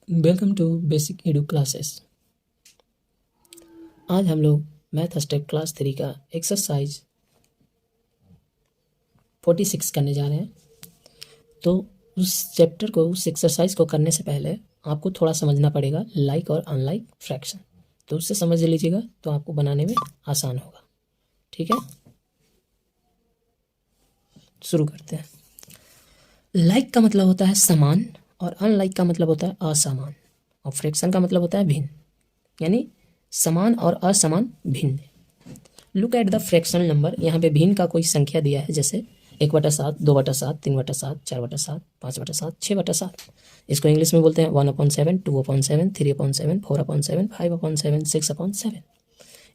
Welcome to basic edu classes. आज हम लोग मैथ स्टेप क्लास 3 का एक्सरसाइज 46 करने जा रहे हैं। तो उस चैप्टर को, उस एक्सरसाइज को करने से पहले आपको थोड़ा समझना पड़ेगा लाइक और अनलाइक फ्रैक्शन। तो उससे समझ लीजिएगा तो आपको बनाने में आसान होगा। ठीक है, शुरू करते हैं। लाइक का मतलब होता है समान और अनलाइक का मतलब होता है असमान और फ्रैक्शन का मतलब होता है भिन्न, यानी समान और असमान भिन्न। Look at the fractional number. यहाँ पे भिन्न का कोई संख्या दिया है, जैसे 1/7, 2/7, 3/7, 4/7, 5/7, 6/7। इसको इंग्लिश में बोलते हैं 1/7, 2/7, 3/7, 4/7, 5/7, 6/7।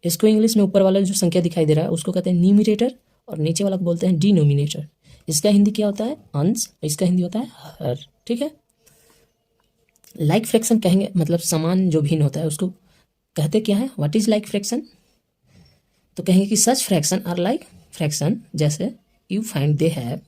इसको इंग्लिश में ऊपर वाला जो संख्या दिखाई दे रहा है उसको कहते हैं न्यूमिनेटर और नीचे वाला को बोलते हैं डिनोमिनेटर। इसका हिंदी क्या होता है? अंश। इसका हिंदी होता है हर। ठीक है। लाइक फ्रैक्शन कहेंगे मतलब समान जो भिन्न होता है उसको कहते क्या है? What is like fraction? तो कहेंगे कि सच फ्रैक्शन आर लाइक फ्रैक्शन जैसे you find they have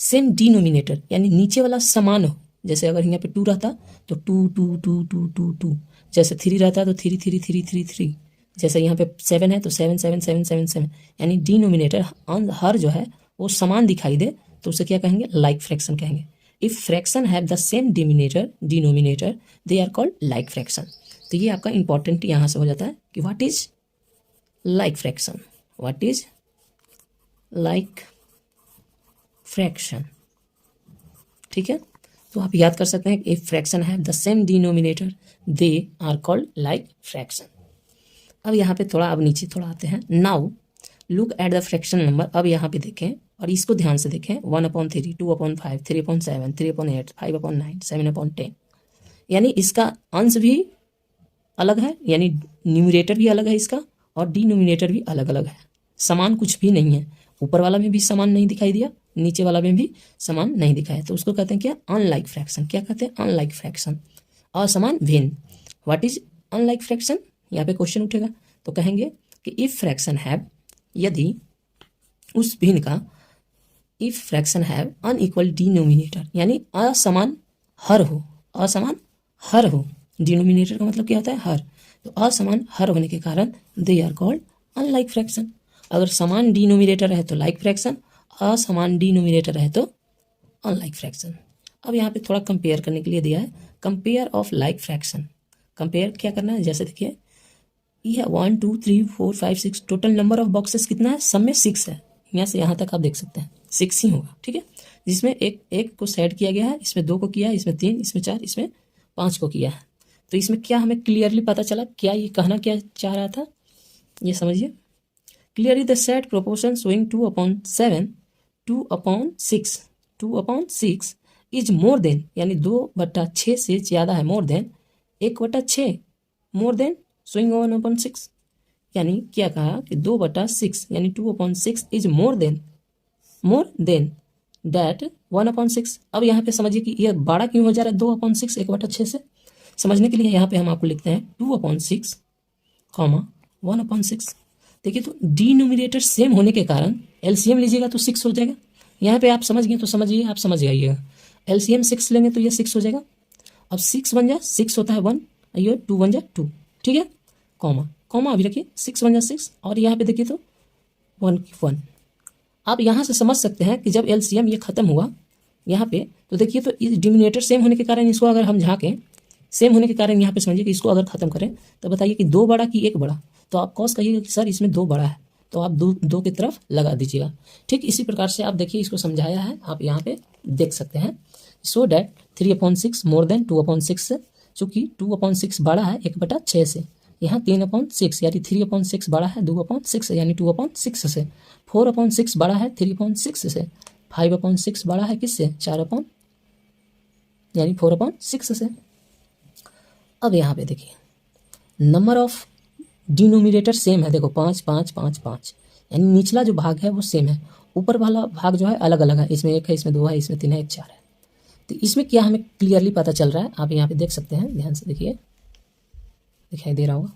same denominator, यानी नीचे वाला समान हो। जैसे अगर यहाँ पे 2 रहता तो 2 2 2 2 2 2, जैसे 3 रहता तो 3 3 3 3 3, जैसे यहाँ पे 7 है तो 7 7 7 7 7, यानी डिनोमिनेटर हर जो है वो समान दिखाई दे तो उसे क्या कहेंगे? लाइक फ्रैक्शन कहेंगे। If fraction have the same denominator they are called like fraction. तो ये आपका इंपॉर्टेंट यहाँ से हो जाता है कि what is like fraction, what is like fraction. ठीक है, तो आप याद कर सकते हैं if fraction have the same denominator they are called like fraction. अब यहाँ पे थोड़ा अब नीचे थोड़ा आते हैं। Now look at the fraction number. अब यहाँ पे देखें और इसको ध्यान से देखें। 1/3, 2/5, 3/7, 3/8, 5/9, 7/10, यानी इसका अंश भी अलग है, यानी न्यूमरेटर भी अलग है इसका और डिनोमिनेटर भी अलग अलग है। समान कुछ भी नहीं है। ऊपर वाला में भी समान नहीं दिखाई दिया, नीचे वाला में भी समान नहीं दिखाया, तो उसको कहते हैं क्या? Unlike fraction. क्या कहते हैं? अनलाइक फ्रैक्शन, असमान भिन्न। What is unlike fraction? यहाँ पे क्वेश्चन उठेगा तो कहेंगे कि इफ फ्रैक्शन हैव, यदि उस भिन्न का, if fraction have unequal denominator, यानी असमान हर हो, असमान हर हो। डिनोमिनेटर का मतलब क्या होता है? हर। तो असमान हर होने के कारण they are called unlike fraction. अगर समान डिनोमिनेटर है तो लाइक फ्रैक्शन, असमान डिनोमिनेटर है तो अनलाइक फ्रैक्शन। अब यहाँ पे थोड़ा कंपेयर करने के लिए दिया है, compare of like fraction. Compare क्या करना है? जैसे देखिए यह 1 2 3 4 5 6 टोटल नंबर ऑफ बॉक्सेस कितना है? सब में 6 है। यहाँ से यहाँ तक आप देख सकते हैं 6 ही होगा। ठीक है, जिसमें एक एक को सेट किया गया है, इसमें 2 को किया है, इसमें 3, इसमें 4, इसमें 5 को किया है। तो इसमें क्या हमें क्लियरली पता चला? क्या ये कहना क्या चाह रहा था, ये समझिए। Clearly the set proportion showing 2/7, 2/6, 2/6 is more than, यानी 2/6 से ज़्यादा है, more than 1/6, more than showing 1/6। यानी क्या कहा कि 2/6 यानी 2/6 इज मोर देन दैट 1/6। अब यहाँ पे समझिए कि यह बड़ा क्यों हो जा रहा है 2/6 1/6 से। समझने के लिए यहाँ पे हम आपको लिखते हैं 2/6, 1/6। देखिए तो डिनोमिनेटर सेम होने के कारण एलसीएम लीजिएगा तो 6 हो जाएगा। यहाँ पे आप समझ गए तो समझिए, आप समझ जाइएगा। एलसीएम 6 लेंगे तो ये 6 हो जाएगा। अब 6 बन जाए, 6 होता है 1, ये 2 बन जाए 2। ठीक है, कॉमा अभी रखिए, 6 बन जाए 6 और यहाँ पे देखिए तो 1 आप यहाँ से समझ सकते हैं कि जब एलसीएम ये खत्म हुआ यहाँ पे तो देखिए तो इस डिनोमिनेटर सेम होने के कारण इसको अगर हम झाँकें, सेम होने के कारण यहाँ पे समझिए कि इसको अगर खत्म करें तो बताइए कि 2 बड़ा कि 1 बड़ा। तो आप कॉस कहिएगा कि सर इसमें 2 बड़ा है, तो आप दो की तरफ लगा दीजिएगा। ठीक इसी प्रकार से आप देखिए इसको समझाया है, आप यहाँ पे देख सकते हैं। सो डैट 3/6 मोर देन 2/6 से, चूँकि 2/6 बड़ा है 1/6 से। यहाँ 3/6 यानी 3/6 बड़ा है 2/6 से, यानी 2/6 से। 4/6 बड़ा है 3/6 से। 5/6 बड़ा है किससे? 4 यानी 4/6 से। अब यहाँ पे देखिए नंबर ऑफ डिनोमिनेटर सेम है। देखो 5 5 5 5, यानी निचला जो भाग है वो सेम है, ऊपर वाला भाग जो है अलग अलग है। इसमें 1 है, इसमें 2 है, इसमें 3 है, 1 4 है। तो इसमें क्या हमें क्लियरली पता चल रहा है, आप यहाँ पे देख सकते हैं, ध्यान से देखिए, दिखाई दे रहा होगा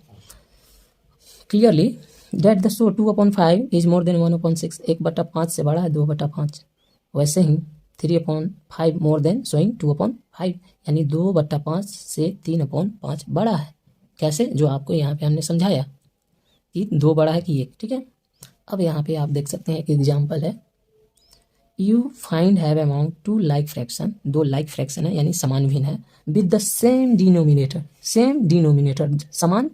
clearly that the so 2/5 is more than 1/6। 1/5 से बड़ा है 2/5। वैसे ही 3/5 मोर देन शोइंग 2/5, यानी 2/5 से 3/5 बड़ा है। कैसे? जो आपको यहाँ पे हमने समझाया कि 2 बड़ा है कि 1, ठीक है। अब यहाँ पे आप देख सकते हैं एक एग्जाम्पल है, you find have among 2 like fraction, 2 like fraction है यानी समान भिन्न है, with the same denominator, same denominator समान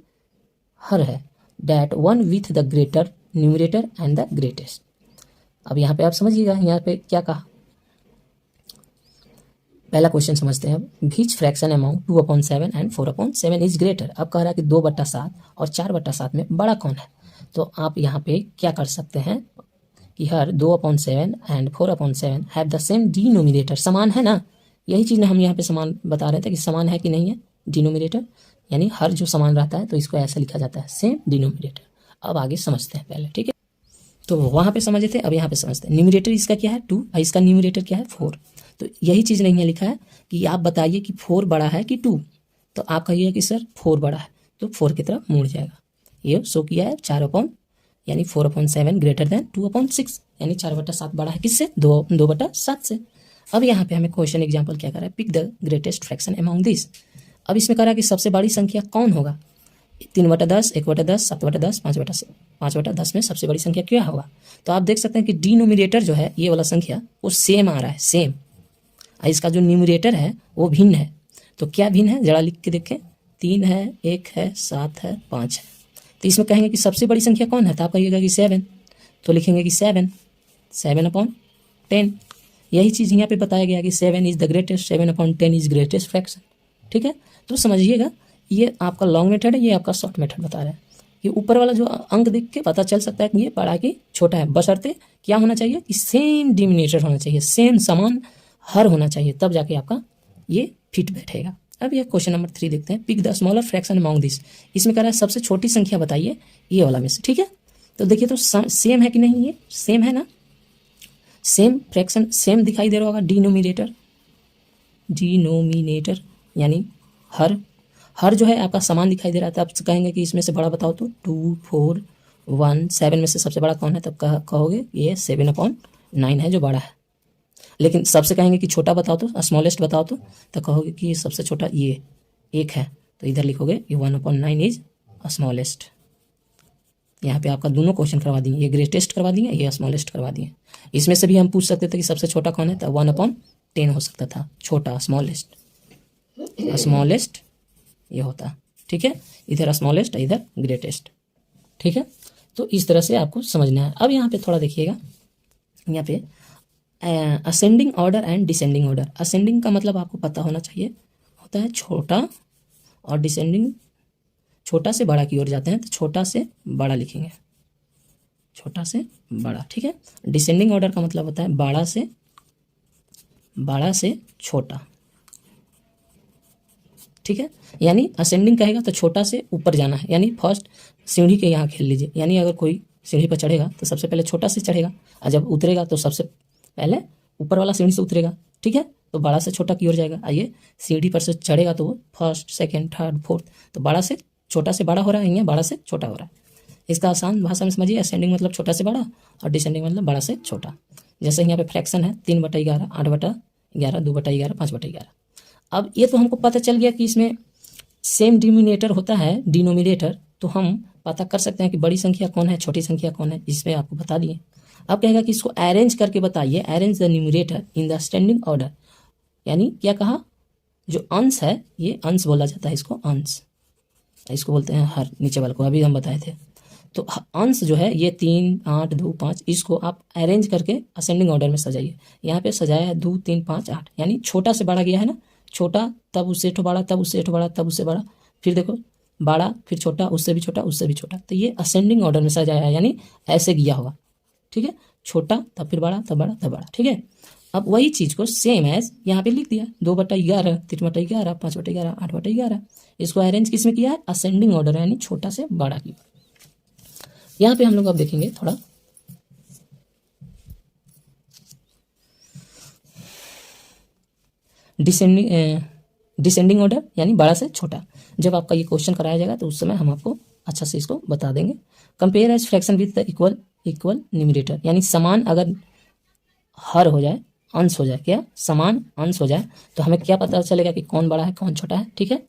हर है, that one with the greater numerator and the greatest. अब यहाँ पे आप समझिएगा यहाँ पे क्या कहा। पहला क्वेश्चन समझते हैं अब, विच fraction among 2/7 and 4/7 is greater. अब कह रहा है कि 2/7 और 4/7 में बड़ा कौन है। तो आप यहाँ पे क्या कर सकते हैं कि हर 2/7 and 4/7 have the same denominator, समान है ना। यही चीज़ हम यहाँ पे समान बता रहे थे कि समान है कि नहीं है डिनोमिनेटर, यानी हर जो समान रहता है तो इसको ऐसा लिखा जाता है सेम डिनोमिनेटर। अब आगे समझते हैं पहले, ठीक है। तो वहाँ पे समझे थे, अब यहाँ पे समझते हैं। न्यूमरेटर इसका क्या है 2 और इसका न्यूमरेटर क्या है 4। तो यही चीज़ नहीं है लिखा है कि आप बताइए कि 4 बड़ा है कि 2। तो आप कहिए कि सर 4 बड़ा है, तो 4 की तरफ मुड़ जाएगा। ये शो किया है 4 यानी 4/7 ग्रेटर देन 2/6, यानी 4/7 बड़ा है किससे 2/7 से। अब यहाँ पे हमें क्वेश्चन एग्जाम्पल क्या कर रहा है, pick the greatest fraction among this. अब इसमें कह रहा है कि सबसे बड़ी संख्या कौन होगा, 3/10, 1/10, 7/10, 5/10 में सबसे बड़ी संख्या क्या होगा। तो आप देख सकते हैं कि डिनोमिनेटर जो है ये वाला संख्या वो सेम आ रहा है, सेम। इसका जो न्यूमरेटर है वो भिन्न है। तो क्या भिन्न है जरा लिख के देखें, 3 है, 1 है, 7 है, 5 है। तो इसमें कहेंगे कि सबसे बड़ी संख्या कौन है, तो आप कहिएगा कि 7, तो लिखेंगे कि 7/10। यही चीज़ यहाँ पे बताया गया कि 7 is the greatest, 7/10 is greatest fraction, ठीक है। तो समझिएगा ये आपका लॉन्ग मेथड है, ये आपका शॉर्ट मेथड बता रहा है। ये ऊपर वाला जो अंक देख के पता चल सकता है कि ये बड़ा कि छोटा है, बशर्ते क्या होना चाहिए कि सेम डिनोमिनेटर होना चाहिए, सेम समान हर होना चाहिए, तब जाके आपका ये फिट बैठेगा। अब ये क्वेश्चन नंबर 3 देखते हैं, pick the smaller fraction among this. इसमें कह रहा है सबसे छोटी संख्या बताइए ये वाला में से, ठीक है। तो देखिए तो सेम है कि नहीं, ये सेम है ना, सेम फ्रैक्शन सेम दिखाई दे रहा होगा। डिनोमिनेटर यानी हर जो है आपका समान दिखाई दे रहा था। आप कहेंगे कि इसमें से बड़ा बताओ, तो 2, 4, 1, 7 में से सबसे बड़ा कौन है, तब कहोगे ये 7/9 है जो बड़ा है। लेकिन सबसे कहेंगे कि छोटा बताओ तो, स्मॉलेस्ट बताओ तो कहोगे कि सबसे छोटा ये 1 है, तो इधर लिखोगे ये 1/9 इज स्मॉलेस्ट। यहाँ पे आपका दोनों क्वेश्चन करवा दिए, ये ग्रेटेस्ट करवा दिए, ये स्मॉलेस्ट करवा दिए। इसमें से भी हम पूछ सकते थे कि सबसे छोटा कौन है, तो 1/10 हो सकता था, छोटा स्मॉलेस्ट ये होता, ठीक है। इधर स्मॉलेस्ट, इधर ग्रेटेस्ट, ठीक है। तो इस तरह से आपको समझना है। अब यहाँ पे थोड़ा देखिएगा, यहाँ पे ascending order and descending order. Ascending का मतलब आपको पता होना चाहिए होता है छोटा, और डिसेंडिंग छोटा से बड़ा की ओर जाते हैं, तो छोटा से बड़ा लिखेंगे, छोटा से बड़ा, ठीक है। डिसेंडिंग ऑर्डर का मतलब होता है बड़ा से छोटा, ठीक है। यानी असेंडिंग कहेगा तो छोटा से ऊपर जाना है, यानी फर्स्ट सीढ़ी के यहाँ खेल लीजिए, यानी अगर कोई सीढ़ी पर चढ़ेगा तो सबसे पहले छोटा से चढ़ेगा, और जब उतरेगा तो सबसे पहले ऊपर वाला सीढ़ी से उतरेगा, ठीक है। तो बड़ा से छोटा की ओर जाएगा। आइए सीढ़ी पर से चढ़ेगा तो वो फर्स्ट, सेकंड, थर्ड, फोर्थ, तो बड़ा से छोटा से बड़ा हो रहा है, यहाँ बड़ा से छोटा हो रहा है। इसका आसान भाषा में समझिए, असेंडिंग मतलब छोटा से बड़ा, और डिसेंडिंग मतलब बड़ा से छोटा। जैसे यहाँ पे फ्रैक्शन है 3/11, 8/11, 2/11, 5/11। अब ये तो हमको पता चल गया कि इसमें सेम डिनोमिनेटर होता है, डिनोमिनेटर, तो हम पता कर सकते हैं कि बड़ी संख्या कौन है, छोटी संख्या कौन है, इसमें आपको बता दिए। अब कहेगा कि इसको अरेंज करके बताइए, arrange the numerator in the ascending order. यानी क्या कहा, जो अंश है, ये अंश बोला जाता है, इसको अंश, इसको बोलते हैं हर, नीचे वाले को अभी हम बताए थे। तो अंश जो है ये 3, 8, 2, 5, इसको आप अरेंज करके असेंडिंग ऑर्डर में सजाइए। यहाँ पे सजाया है 2, 3, 5, 8, यानी छोटा से बड़ा गया है ना, छोटा तब उससे ठो बड़ा, तब उससे ठो बड़ा, तब उससे बड़ा, फिर देखो बड़ा, फिर छोटा, उससे भी छोटा, उससे भी छोटा। तो ये असेंडिंग ऑर्डर में सजाया है, यानी ऐसे गया होगा, ठीक है। छोटा तब फिर बड़ा, तब बड़ा, तब बड़ा, ठीक है। अब वही चीज़ को सेम एज यहाँ पे लिख दिया, 2/11, 3/11, 5/11, 8/11। इसको अरेंज किस में किया है, असेंडिंग ऑर्डर, यानी छोटा से बड़ा की। यहाँ पे हम लोग अब देखेंगे थोड़ा डिसेंडिंग ऑर्डर, यानी बड़ा से छोटा। जब आपका ये क्वेश्चन कराया जाएगा तो उस समय हम आपको अच्छा से इसको बता देंगे। Compare as fraction with the equal numerator, यानी समान अगर हर हो जाए अंश हो जाए, क्या समान अंश हो जाए, तो हमें क्या पता चलेगा कि कौन बड़ा है कौन छोटा है। ठीक है,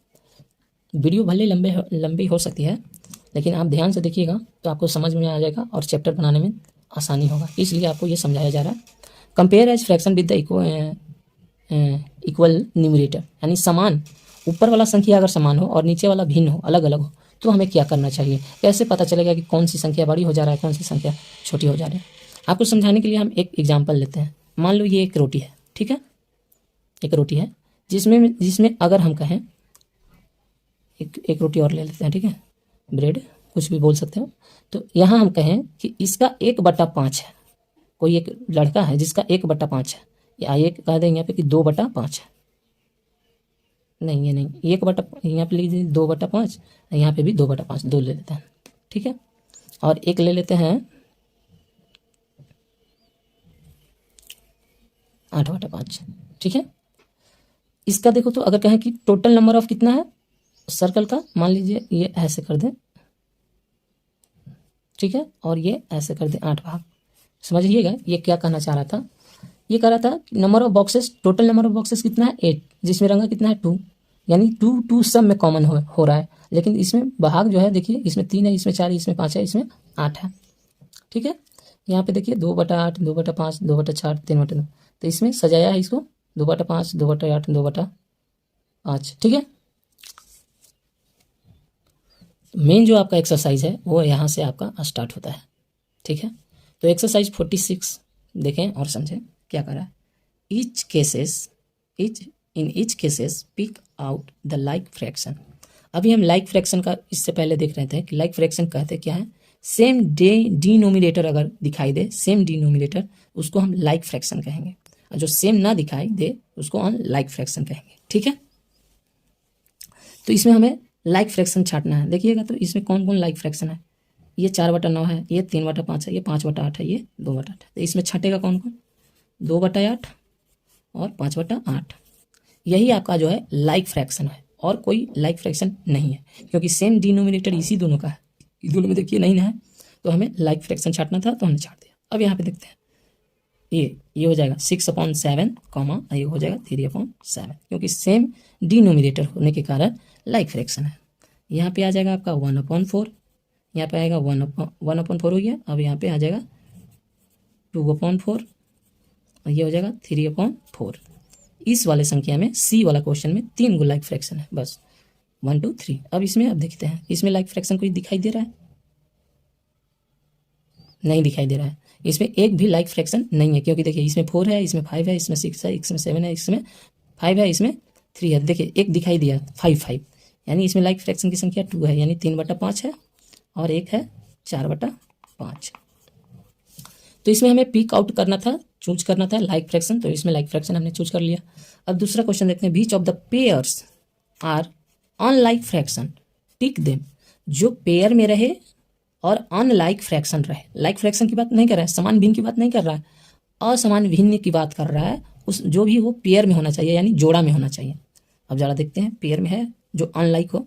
वीडियो भले लंबी हो सकती है, लेकिन आप ध्यान से देखिएगा तो आपको समझ में आ जाएगा और चैप्टर बनाने में आसानी होगा, इसलिए आपको ये समझाया जा रहा है। Compare as fraction with the equal numerator, यानी समान, ऊपर वाला संख्या अगर समान हो और नीचे वाला भिन्न हो, अलग अलग हो, तो हमें क्या करना चाहिए, कैसे पता चलेगा कि कौन सी संख्या बड़ी हो जा रहा है कौन सी संख्या छोटी हो जा रही है। आपको समझाने के लिए हम एक एग्जाम्पल लेते हैं। मान लो ये एक रोटी है, ठीक है, एक रोटी है जिसमें अगर हम कहें एक रोटी और ले लेते हैं, ठीक है, ब्रेड कुछ भी बोल सकते हो। तो यहाँ हम कहें कि इसका 1/5 है, कोई एक लड़का है जिसका 1/5 है, या ये कह देंगे यहाँ पे कि 2/5 है, नहीं ये नहीं, 1 यहाँ पे लीजिए 2/5, यहाँ पे भी 2/5, 2 ले लेते हैं, ठीक है, और एक ले लेते हैं 8/5, ठीक है। इसका देखो तो अगर कहें कि टोटल नंबर ऑफ कितना है सर्कल का, मान लीजिए ये ऐसे कर दें, ठीक है, और ये ऐसे कर दें 8 भाग। समझिएगा ये क्या कहना चाह रहा था, ये कह रहा था number of boxes, total number of boxes कितना है 8, जिसमें रंगा कितना है 2, यानी 2 सब में कॉमन हो रहा है, लेकिन इसमें भाग जो है देखिए, इसमें 3 है, इसमें 4 है, इसमें 5 है, इसमें 8 है, ठीक है। यहाँ पे देखिए 2/8, 2/5, 2/4, 3/2, तो इसमें सजाया है इसको 2/5, 2/8, 2/5, ठीक है। मेन जो आपका एक्सरसाइज है वो यहाँ से आपका स्टार्ट होता है, ठीक है। तो एक्सरसाइज 46 देखें और समझें क्या कर रहा है। In each cases pick out the like fraction. अभी हम लाइक फ्रैक्शन का इससे पहले देख रहे थे कि लाइक फ्रैक्शन कहते क्या है, सेम डिनोमिनेटर अगर दिखाई दे, सेम डिनोमिनेटर, उसको हम लाइक फ्रैक्शन कहेंगे, और जो सेम ना दिखाई दे उसको हम लाइक फ्रैक्शन कहेंगे, ठीक है। तो इसमें हमें लाइक फ्रैक्शन छांटना है। देखिएगा तो इसमें कौन कौन लाइक फ्रैक्शन है, ये 4/9 है, ये 3/5 है, ये 5/8 है, ये 2/8 है। तो इसमें छटेगा कौन कौन, 2/8 और 5/8। यही आपका जो है लाइक फ्रैक्शन है, और कोई लाइक फ्रैक्शन नहीं है, क्योंकि सेम डिनोमिनेटर इसी दोनों का है, इस दोनों में देखिए नहीं है, तो हमें लाइक फ्रैक्शन छांटना था तो हमने छाट दिया। अब यहाँ पे देखते हैं, ये हो जाएगा 6/7, ये हो जाएगा 3/7, क्योंकि सेम डिनोमिनेटर होने के कारण लाइक फ्रैक्शन है। यहाँ पे आ जाएगा आपका 1/4, यहाँ पे आएगा 1/4 हो गया। अब यहाँ पे आ जाएगा 2/4, और ये हो जाएगा 3/4। इस वाले संख्या में, सी वाला क्वेश्चन में 3 गो लाइक फ्रैक्शन है, बस 1 2 3। अब इसमें अब देखते हैं, इसमें लाइक फ्रैक्शन कोई दिखाई दे रहा है, नहीं दिखाई दे रहा है। इसमें एक भी लाइक फ्रैक्शन नहीं है, क्योंकि देखिए इसमें 4 है, इसमें 5 है, इसमें 6 है, इसमें 7 है, इसमें 5 है, इसमें 3 है। देखिए एक दिखाई दिया 5, यानी इसमें लाइक फ्रैक्शन की संख्या 2 है, यानी 3/5 है, और एक है 4/5। तो इसमें हमें पिक आउट करना था, चूज करना था लाइक फ्रैक्शन, तो इसमें लाइक फ्रैक्शन हमने चूज कर लिया। अब दूसरा क्वेश्चन देखते हैं, which of the pairs are unlike fraction tick them. जो पेयर में रहे और अनलाइक फ्रैक्शन रहे, लाइक फ्रैक्शन की बात नहीं कर रहा है, समान भिन्न की बात नहीं कर रहा है, असमान भिन्न की बात कर रहा है। उस जो भी वो पेयर में होना चाहिए, यानी जोड़ा में होना चाहिए। अब ज़रा देखते हैं, पेयर में है जो अनलाइक हो,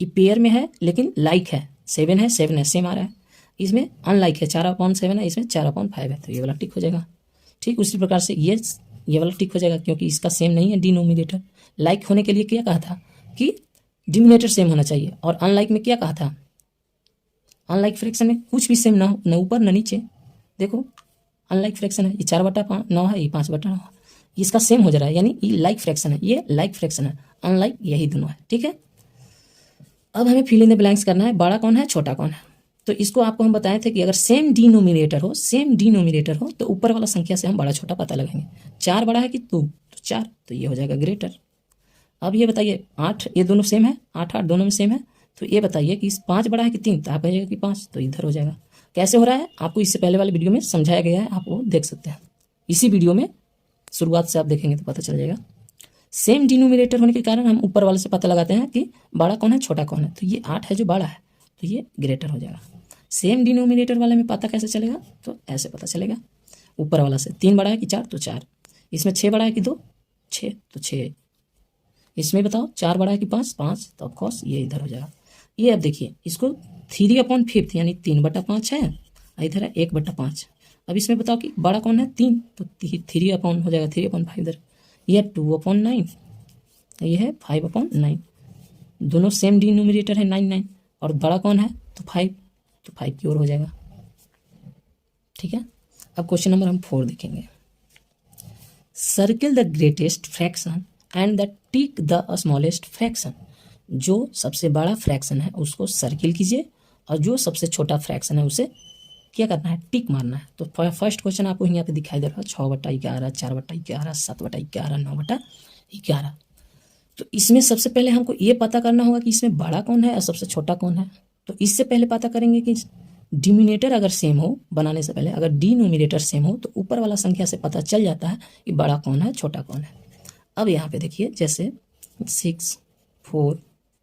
ये पेयर में है लेकिन लाइक है, 7 है, 7 है, सेम आ रहा है। इसमें अनलाइक है, 4/7 है, इसमें 4/5 है, तो ये वाला टिक हो जाएगा। ठीक उसी प्रकार से ये वाला टिक हो जाएगा, क्योंकि इसका सेम नहीं है डिनोमिनेटर। लाइक होने के लिए क्या कहा था कि डिनोमिनेटर सेम होना चाहिए, और अनलाइक में क्या कहा था, अनलाइक फ्रैक्शन में कुछ भी सेम ना हो, न ऊपर न नीचे। देखो अनलाइक फ्रैक्शन है, ये 4/9 है, ये 5/9 है, इसका सेम हो जा रहा है, यानी ये लाइक फ्रैक्शन है, ये लाइक फ्रैक्शन है, अनलाइक यही दोनों है, ठीक है। अब हमें फिल इन द ब्लैंक्स करना है, बड़ा कौन है छोटा कौन है। तो इसको आपको हम बताए थे कि अगर सेम डिनोमिनेटर हो तो ऊपर वाला संख्या से हम बड़ा छोटा पता लगाएंगे। 4 बड़ा है कि 2, तो 4, तो ये हो जाएगा ग्रेटर। अब ये बताइए 8, ये दोनों सेम है, 8 8 दोनों में सेम है, तो ये बताइए कि 5 बड़ा है कि 3, तो आप कहिएगा कि 5, तो इधर हो जाएगा। कैसे हो रहा है आपको इससे पहले वाले वीडियो में समझाया गया है, आप वो देख सकते हैं। इसी वीडियो में शुरुआत से आप देखेंगे तो पता चल जाएगा। सेम डिनोमिनेटर होने के कारण हम ऊपर वाले से पता लगाते हैं कि बड़ा कौन है छोटा कौन है। तो ये 8 है जो बड़ा है, तो ये ग्रेटर हो जाएगा। सेम डिनोमिनेटर वाले में पता कैसे चलेगा, तो ऐसे पता चलेगा, ऊपर वाला से 3 बड़ा है कि 4, तो 4, इसमें 6 बड़ा है कि 2, 6, तो 6, इसमें बताओ 4 बड़ा है कि 5, 5, तो ऑफकोर्स ये इधर हो जाएगा। ये अब देखिए इसको 3/5 यानी 3/5 है, इधर है 1/5। अब इसमें बताओ कि बड़ा कौन है 3, तो 3 हो जाएगा 3/5 इधर, यह 2/9, ये है 5/9, दोनों सेम डिनोमिनेटर है 9 और बड़ा कौन है तो 5, तो 5 की ओर हो जाएगा। ठीक है, अब क्वेश्चन नंबर हम 4 देखेंगे। Circle the greatest fraction and the tick the smallest fraction. जो सबसे बड़ा फ्रैक्शन है उसको सर्किल कीजिए और जो सबसे छोटा फ्रैक्शन है उसे क्या करना है, टिक मारना है। तो फर्स्ट क्वेश्चन आपको यहाँ पे दिखाई दे रहा है 6/11, 4/11, 7/11, 9/11। तो इसमें सबसे पहले हमको ये पता करना होगा कि इसमें बड़ा कौन है और सबसे छोटा कौन है। तो इससे पहले पता करेंगे कि डिनोमिनेटर अगर सेम हो, बनाने से पहले अगर डिनोमिनेटर सेम हो तो ऊपर वाला संख्या से पता चल जाता है कि बड़ा कौन है छोटा कौन है। अब यहाँ पे देखिए जैसे 6, 4,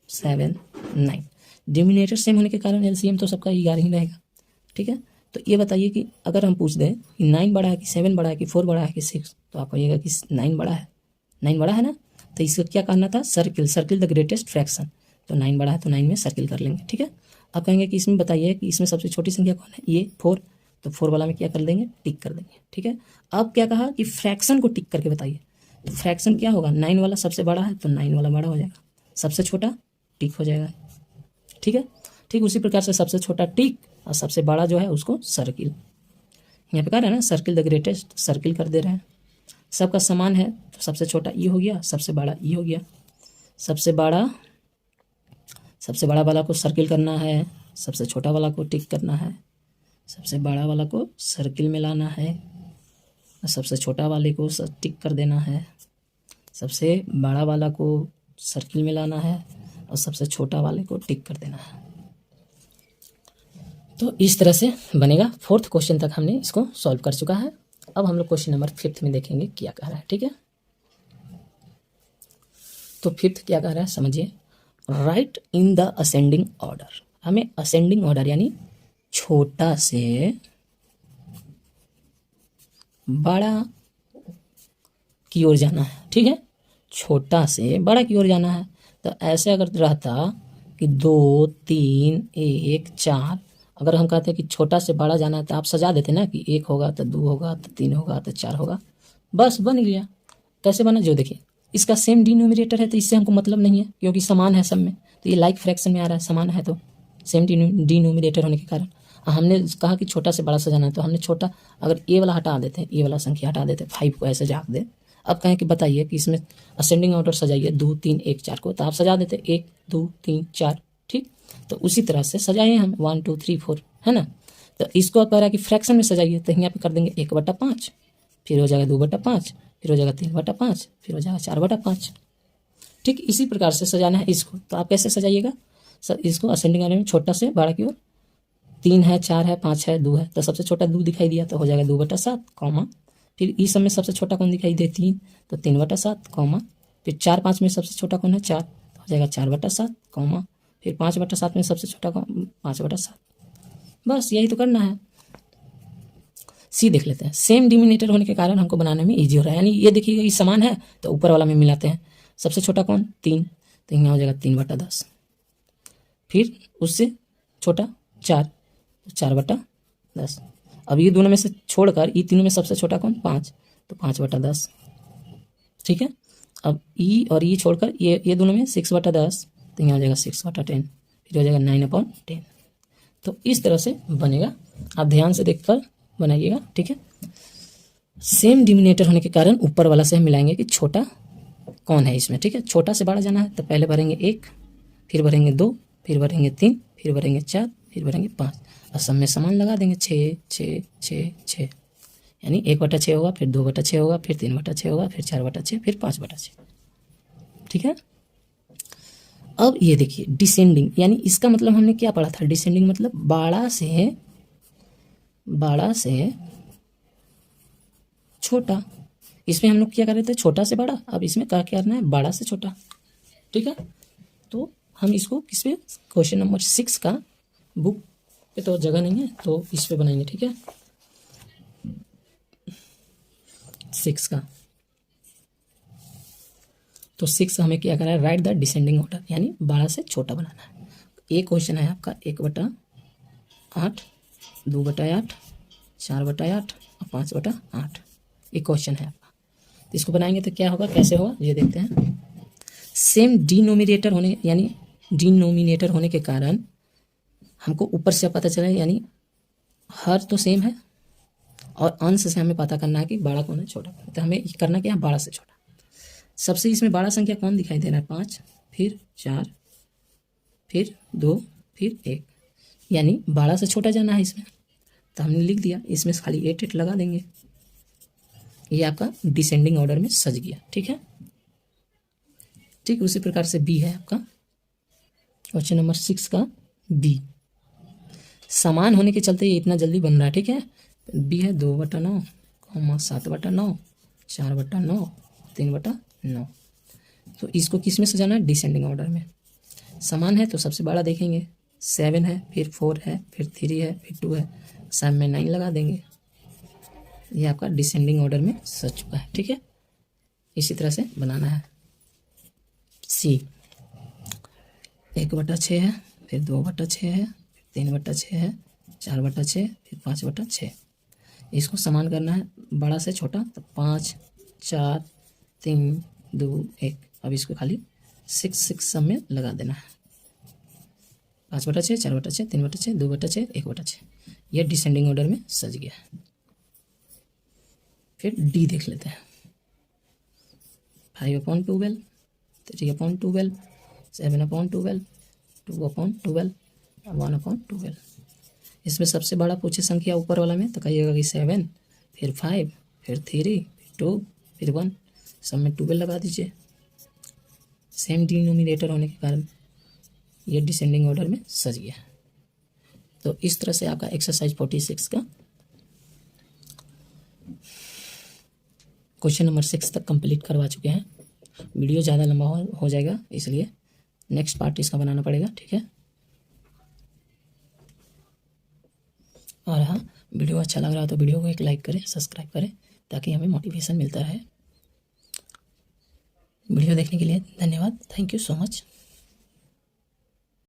7, 9, डिनोमिनेटर सेम होने के कारण एलसीएम तो सबका 11 ही रहेगा। ठीक है, तो ये बताइए कि अगर हम पूछ दें कि 9 बड़ा है कि 7 बड़ा है कि 4 बड़ा है कि 6, तो आप कहिएगा कि 9 बड़ा है। 9 बड़ा है ना, तो इसको क्या करना था, सर्किल द ग्रेटेस्ट फ्रैक्शन। तो 9 बड़ा है तो 9 में सर्किल कर लेंगे। ठीक है, अब कहेंगे कि इसमें बताइए कि इसमें सबसे छोटी संख्या कौन है, ये 4, तो 4 वाला में क्या कर देंगे, टिक कर देंगे। ठीक है, अब क्या कहा कि फ्रैक्शन को टिक करके बताइए। तो फ्रैक्शन क्या होगा, 9 वाला सबसे बड़ा है तो 9 वाला बड़ा हो जाएगा, सबसे छोटा टिक हो जाएगा। ठीक है, ठीक उसी प्रकार से सबसे छोटा टिक और सबसे बड़ा जो है उसको सर्किल। यहाँ पे कह रहे हैं ना सर्किल द ग्रेटेस्ट, सर्किल कर दे रहे हैं। सबका समान है तो सबसे छोटा ई हो गया, सबसे बड़ा ई हो गया। सबसे बड़ा वाला को सर्किल करना है, सबसे छोटा वाला को टिक करना है, सबसे बड़ा वाला को सर्किल में लाना है, सबसे छोटा वाले को टिक कर देना है, सबसे बड़ा वाला को सर्किल में लाना है और सबसे छोटा वाले को टिक कर देना है। तो इस तरह से बनेगा। 4th क्वेश्चन तक हमने इसको सॉल्व कर चुका है। अब हम लोग क्वेश्चन नंबर 5th में देखेंगे क्या कह रहा है। ठीक है, तो 5th क्या कह रहा है समझिए। Right in the ascending order. हमें असेंडिंग ऑर्डर यानी छोटा से बड़ा की ओर जाना है। ठीक है, छोटा से बड़ा की ओर जाना है। तो ऐसे अगर रहता कि 2, 3, 1, 4, अगर हम कहते हैं कि छोटा से बड़ा जाना है तो आप सजा देते ना कि 1 होगा तो 2 होगा तो 3 होगा तो 4 होगा, बस बन गया। कैसे बना, जो देखिए इसका सेम डिनोमिनेटर है तो इससे हमको मतलब नहीं है क्योंकि समान है सब में। तो ये लाइक फ्रैक्शन में आ रहा है, समान है तो सेम डिनोमिनेटर होने के कारण हमने कहा कि छोटा से बड़ा सजाना है। तो हमने छोटा अगर ए वाला हटा देते हैं, ए वाला संख्या हटा देते हैं, 5 को ऐसे जाग दे। अब कहें कि बताइए कि इसमें असेंडिंग ऑर्डर सजाइए 2, 3, 1, 4 को, तो आप सजा देते 1, 2, 3, 4। ठीक, तो उसी तरह से सजाइए हम 1, 2, 3, 4, है ना। तो इसको आप कह रहा है कि फ्रैक्शन में सजाइए, तो यहाँ पे कर देंगे 1/5, फिर हो जाएगा 2/5, फिर हो जाएगा 3/5, फिर हो जाएगा 4/5। ठीक, इसी प्रकार से सजाना है इसको। तो आप कैसे सजाइएगा सर, इसको असेंडिंग ऑर्डर में छोटा से बड़ा की ओर। 3 है, 4 है, 5 है, 2 है, तो सबसे छोटा 2 दिखाई दिया तो हो जाएगा 2/7, कॉमा, फिर इस सब में सबसे छोटा कौन दिखाई दे 3, तो 3/7, कॉमा, फिर 4, 5 में सबसे छोटा कौन है 4, तो हो जाएगा 4/7, कॉमा, फिर 5/7 में सबसे छोटा कौन 5/7। बस यही तो करना है। सी देख लेते हैं। सेम डिनोमिनेटर होने के कारण हमको बनाने में इजी हो रहा है, यानी ये देखिएगा ये समान है तो ऊपर वाला में मिलाते हैं। सबसे छोटा कौन 3, तो यहाँ हो जाएगा 3/10, फिर उससे छोटा 4, 4/10। अब ये दोनों में से छोड़कर ये तीनों में सबसे छोटा कौन 5, तो 5/10। ठीक है, अब ई और ई छोड़कर ये दोनों में 6/10, तो यहाँ हो जाएगा 6/10, फिर हो जाएगा 9/10। तो इस तरह से बनेगा, आप ध्यान से देखकर बनाइएगा। ठीक है, सेम डिनोमिनेटर होने के कारण ऊपर वाला से हम मिलाएंगे कि छोटा कौन है इसमें। ठीक है, छोटा से बड़ा जाना है तो पहले भरेंगे 1, फिर भरेंगे 2, फिर भरेंगे 3, फिर भरेंगे 4, फिर भरेंगे 5 और सब में समान लगा देंगे 6, 6, 6, 6, यानी 1/6 होगा, फिर 2/6 होगा, फिर 3/6 होगा, फिर 4/6, फिर 5/6। ठीक है, अब ये देखिए डिसेंडिंग, यानी इसका मतलब हमने क्या पढ़ा था, डिसेंडिंग मतलब बड़ा से छोटा। इसमें हम लोग क्या कर रहे थे, छोटा से बड़ा, अब इसमें क्या करना है, बड़ा से छोटा। ठीक है, तो हम इसको किस पे, क्वेश्चन नंबर 6 का बुक पे तो जगह नहीं है तो इस पे बनाएंगे। ठीक है, 6 का, तो 6 हमें क्या करना है, राइट द डिसेंडिंग ऑर्डर, यानी बड़ा से छोटा बनाना है। एक क्वेश्चन है आपका 1/8, 2/8, 4/8 और 5/8। ये क्वेश्चन है आपका। तो इसको बनाएंगे तो क्या होगा, कैसे होगा ये देखते हैं। सेम डिनोमिनेटर होने यानी डिनोमिनेटर होने के कारण हमको ऊपर से पता चला, यानी हर तो सेम है और अंश से हमें पता करना है कि बड़ा कौन है छोटा कौन है। तो हमें करना क्या है, बड़ा से छोटा। सबसे इसमें बड़ा संख्या कौन दिखाई दे रहा है, 5, फिर 4, फिर 2, फिर 1, यानी बड़ा से छोटा जाना है इसमें। तो हमने लिख दिया, इसमें खाली 8 लगा देंगे। ये आपका डिसेंडिंग ऑर्डर में सज गया। ठीक है, ठीक उसी प्रकार से बी है आपका क्वेश्चन नंबर 6 का बी। समान होने के चलते ये इतना जल्दी बन रहा है। ठीक है, बी है 2/9, 7/9, 4/9, 3/9। तो इसको किस में सजाना है, डिसेंडिंग ऑर्डर में। समान है तो सबसे बड़ा देखेंगे, 7 है, फिर 4 है, फिर 3 है, फिर 2 है, सब में 9 लगा देंगे। ये आपका डिसेंडिंग ऑर्डर में सज चुका है। ठीक है, इसी तरह से बनाना है। सी 1/6 है, फिर 2/6 है, फिर 3/6 है, 4/6, फिर 5/6। इसको समान करना है बड़ा से छोटा, तो 5, 4, 3, 2, 1। अब इसको खाली 6 सब में लगा देना है। 5/6, 4/6, 3/6, 2/6, 1/6। यह डिसेंडिंग ऑर्डर में सज गया। फिर डी देख लेते हैं। 5/12, 3/12, 7/12, 2/12, 1/12। इसमें सबसे बड़ा पूछे संख्या ऊपर वाला में, तो कहिएगा कि 7, फिर 5, फिर 3, फिर 2, फिर 1, सब में 12 लगा दीजिए। सेम डिनोमिनेटर होने के कारण ये डिसेंडिंग ऑर्डर में सज गया। तो इस तरह से आपका एक्सरसाइज 46 का क्वेश्चन नंबर 6 तक कंप्लीट करवा चुके हैं। वीडियो ज़्यादा लंबा हो जाएगा, इसलिए नेक्स्ट पार्ट इसका बनाना पड़ेगा। ठीक है, और हाँ, वीडियो अच्छा लग रहा है तो वीडियो को एक लाइक करें, सब्सक्राइब करें, ताकि हमें मोटिवेशन मिलता रहे। वीडियो देखने के लिए धन्यवाद। Thank you so much.